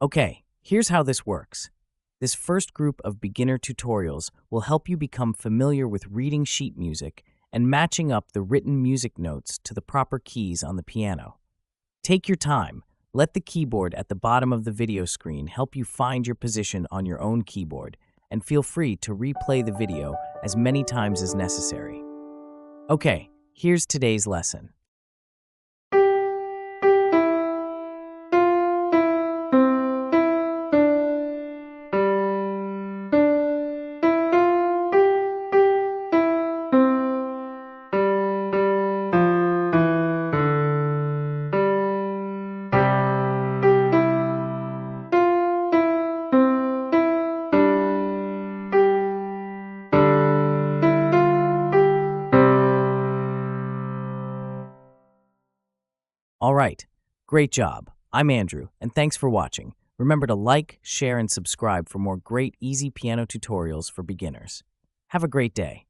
Okay, here's how this works. This first group of beginner tutorials will help you become familiar with reading sheet music and matching up the written music notes to the proper keys on the piano. Take your time. Let the keyboard at the bottom of the video screen help you find your position on your own keyboard, and feel free to replay the video as many times as necessary. Okay, here's today's lesson. All right, great job. I'm Andrew, and thanks for watching. Remember to like, share, and subscribe for more great easy piano tutorials for beginners. Have a great day.